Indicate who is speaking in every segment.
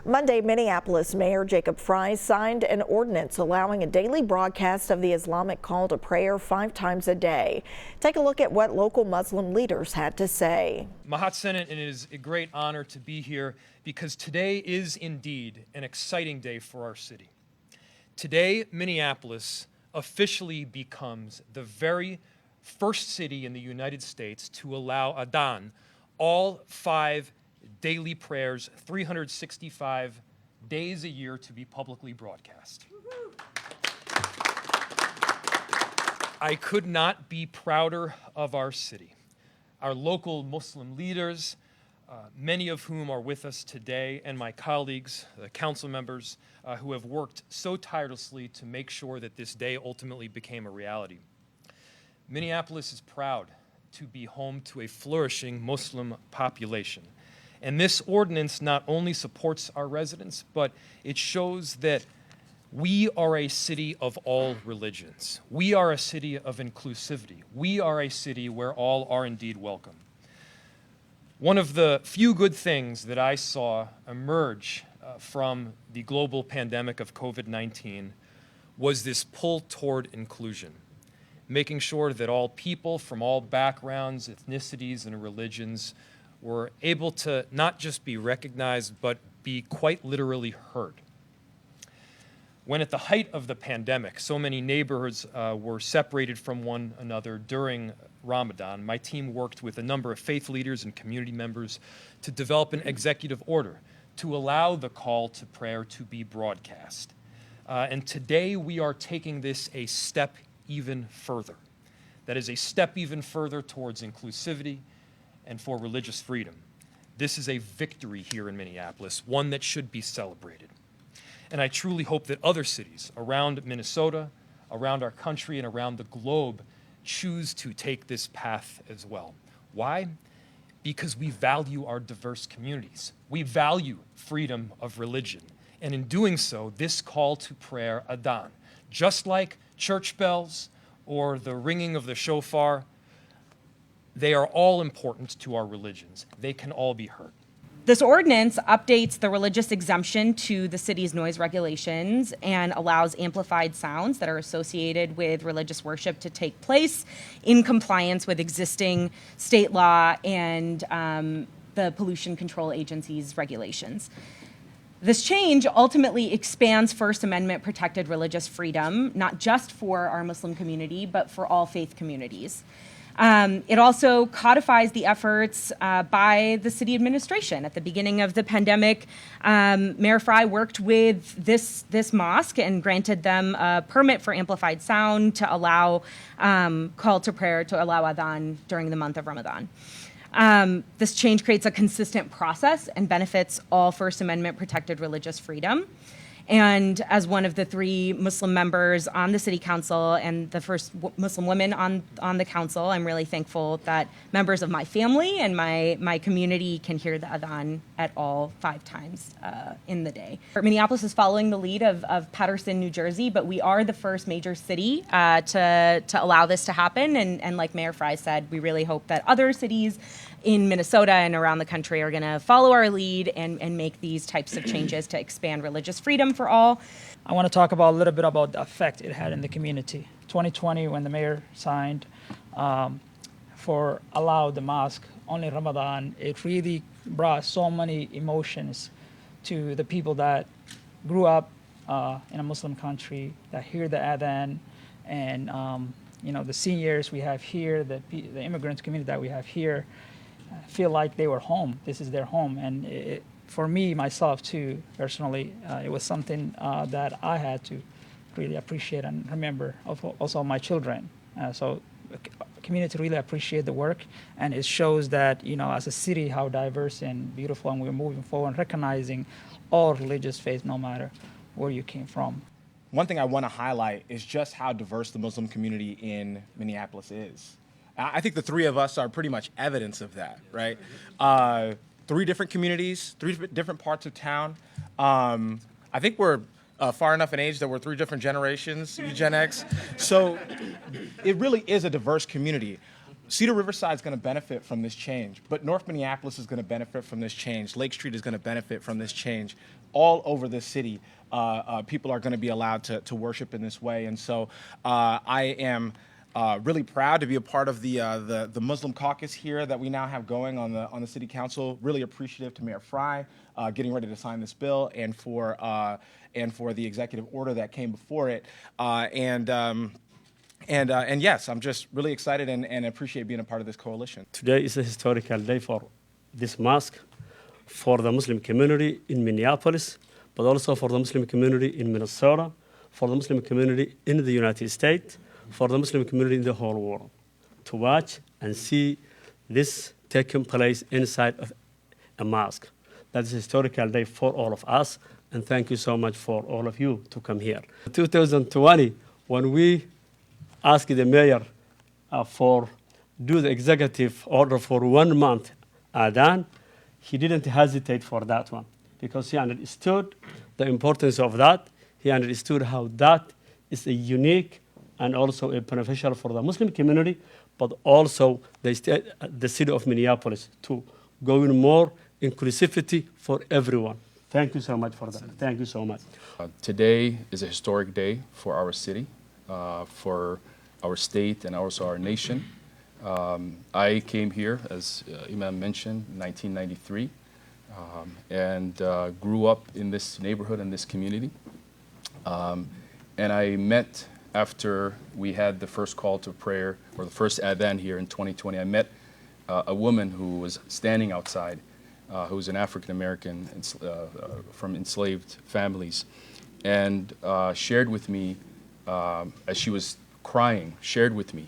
Speaker 1: Monday, Minneapolis Mayor Jacob Frey signed an ordinance allowing a daily broadcast of the Islamic call to prayer 5 times a day. Take a look at what local Muslim leaders had to say.
Speaker 2: Mahat Senate, it is a great honor to be here because today is indeed an exciting day for our city. Today, Minneapolis officially becomes the very first city in the United States to allow Adhan, all 5 daily prayers, 365 days a year, to be publicly broadcast. I could not be prouder of our city. Our local Muslim leaders, many of whom are with us today, and my colleagues, the council members, who have worked so tirelessly to make sure that this day ultimately became a reality. Minneapolis is proud to be home to a flourishing Muslim population. And this ordinance not only supports our residents, but it shows that we are a city of all religions. We are a city of inclusivity. We are a city where all are indeed welcome. One of the few good things that I saw emerge from the global pandemic of COVID-19 was this pull toward inclusion, making sure that all people from all backgrounds, ethnicities, and religions were able to not just be recognized, but be quite literally heard. When at the height of the pandemic, so many neighborhoods were separated from one another during Ramadan, my team worked with a number of faith leaders and community members to develop an executive order to allow the call to prayer to be broadcast. And today we are taking this a step even further. That is a step even further towards inclusivity and for religious freedom. This is a victory here in Minneapolis, one that should be celebrated. And I truly hope that other cities around Minnesota, around our country, and around the globe choose to take this path as well. Why? Because we value our diverse communities. We value freedom of religion. And in doing so, this call to prayer, Adhan, just like church bells or the ringing of the shofar, they are all important to our religions. They can all be heard.
Speaker 3: This ordinance updates the religious exemption to the city's noise regulations and allows amplified sounds that are associated with religious worship to take place in compliance with existing state law and the Pollution Control Agency's regulations. This change ultimately expands First Amendment protected religious freedom, not just for our Muslim community, but for all faith communities. It also codifies the efforts by the city administration. At the beginning of the pandemic, Mayor Frey worked with this mosque and granted them a permit for amplified sound to allow call to prayer, to allow Adhan during the month of Ramadan. This change creates a consistent process and benefits all First Amendment protected religious freedom. And as one of the 3 Muslim members on the city council and the first Muslim woman on the council, I'm really thankful that members of my family and my community can hear the Adhan at all 5 times in the day. Minneapolis is following the lead of Paterson, New Jersey, but we are the first major city to allow this to happen. And like Mayor Frey said, we really hope that other cities in Minnesota and around the country are going to follow our lead and make these types of changes to expand religious freedom for all.
Speaker 4: I want to talk about a little bit about the effect it had in the community. 2020, when the mayor signed for allow the mosque only Ramadan, it really brought so many emotions to the people that grew up in a Muslim country, that hear the adhan, and the seniors we have here, the immigrant community that we have here, feel like they were home. This is their home. And for me, myself too, personally, it was something that I had to really appreciate and remember, also my children. So the community really appreciate the work, and it shows that, as a city, how diverse and beautiful, and we're moving forward, recognizing all religious faith, no matter where you came from.
Speaker 5: One thing I want to highlight is just how diverse the Muslim community in Minneapolis is. I think the 3 of us are pretty much evidence of that, right? 3 different communities, 3 different parts of town. I think we're far enough in age that we're 3 different generations, Gen X. So it really is a diverse community. Cedar Riverside is going to benefit from this change, but North Minneapolis is going to benefit from this change. Lake Street is going to benefit from this change. All over the city, people are going to be allowed to worship in this way. And so I am really proud to be a part of the Muslim caucus here that we now have going on the city council. Really appreciative to Mayor Frey getting ready to sign this bill, and for the executive order that came before it. And yes, I'm just really excited and appreciate being a part of this coalition.
Speaker 6: Today is a historical day for this mosque, for the Muslim community in Minneapolis, but also for the Muslim community in Minnesota, for the Muslim community in the United States, for the Muslim community in the whole world, to watch and see this taking place inside of a mosque. That's a historical day for all of us, and thank you so much for all of you to come here. 2020, when we asked the mayor for do the executive order for 1 month adhan, he didn't hesitate for that one, because he understood the importance of that. He understood how that is a unique and also a beneficial for the Muslim community, but also the city of Minneapolis to go in more inclusivity for everyone. Thank you so much for that. Thank you so much.
Speaker 7: Today is a historic day for our city, for our state, and also our nation. I came here, as Imam mentioned, in 1993, and grew up in this neighborhood and this community. And I met, after we had the first call to prayer, or the first adhan here in 2020, I met a woman who was standing outside, who was an African-American from enslaved families, and shared with me, as she was crying, shared with me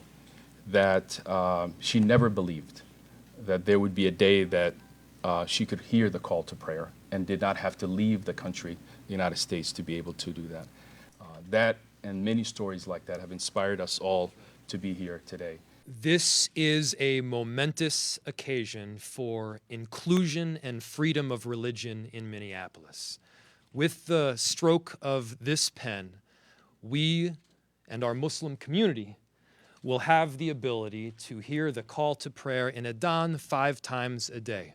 Speaker 7: that she never believed that there would be a day that she could hear the call to prayer and did not have to leave the country, the United States, to be able to do that. That and many stories like that have inspired us all to be here today.
Speaker 2: This is a momentous occasion for inclusion and freedom of religion in Minneapolis. With the stroke of this pen, we and our Muslim community will have the ability to hear the call to prayer in adhan 5 times a day.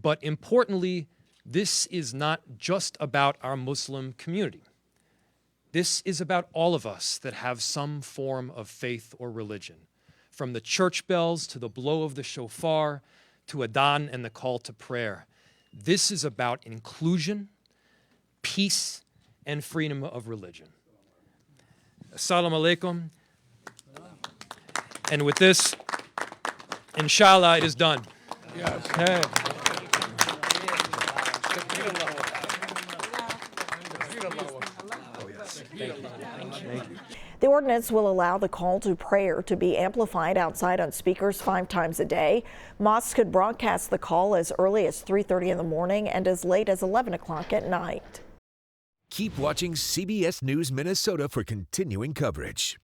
Speaker 2: But importantly, this is not just about our Muslim community. This is about all of us that have some form of faith or religion, from the church bells to the blow of the shofar to adhan and the call to prayer. This is about inclusion, peace, and freedom of religion. Assalamu alaikum. And with this, inshallah, it is done.
Speaker 8: Yes.
Speaker 2: Okay.
Speaker 1: The ordinance will allow the call to prayer to be amplified outside on speakers 5 times a day. Mosques could broadcast the call as early as 3:30 in the morning and as late as 11 o'clock at night.
Speaker 9: Keep watching CBS News Minnesota for continuing coverage.